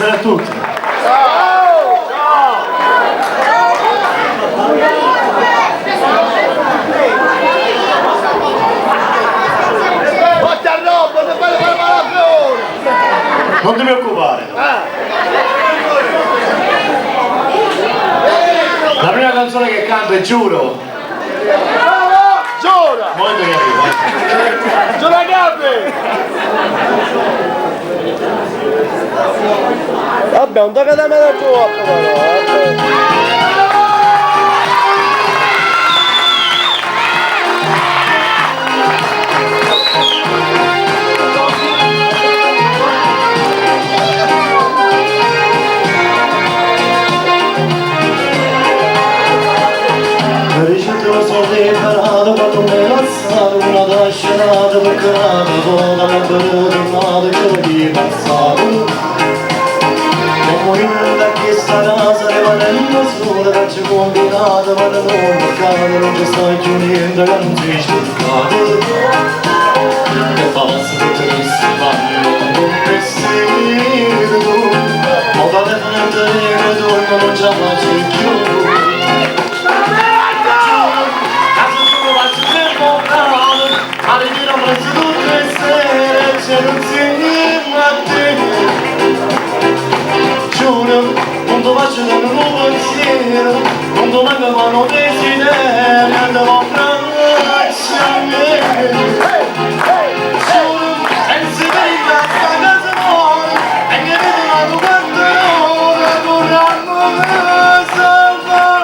Buonasera a tutti. Non ti preoccupare. La prima canzone che canto è Giuro. Giuro! Molto che arriva. Giuro Gabi! Vabbè, non tocca da me la tua però. Ricevuto soldi imparato quando me l'ho alzato una trascinata per grata poi dalla bevuta tornato e giovedì passato non morire da questa casa rimanendo sola che ci combinato ma non mercato non ci sta più niente che non si è cercato che passa tutte queste vanno con pensiero ma da me niente che torno non ce la faccio più. Arriverò presso tutte le sere, c'è non si a te. Giuro, non ti faccio da un nuovo pensiero, non ti mancano desideri, andavo a braccia a me. Giuro, pensi che rimasta a casa nuova, e che vedi la tua canzone, vorranno salvare.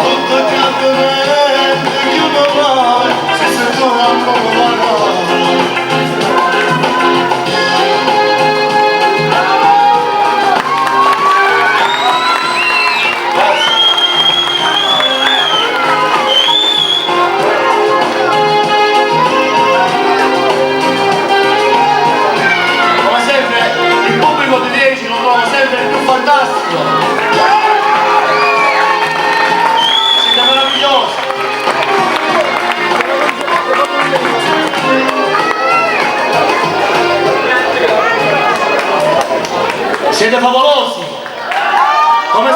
Tutto il di Liègi lo trovo sempre più fantastico. Siete meravigliosi. Siete favolosi. Come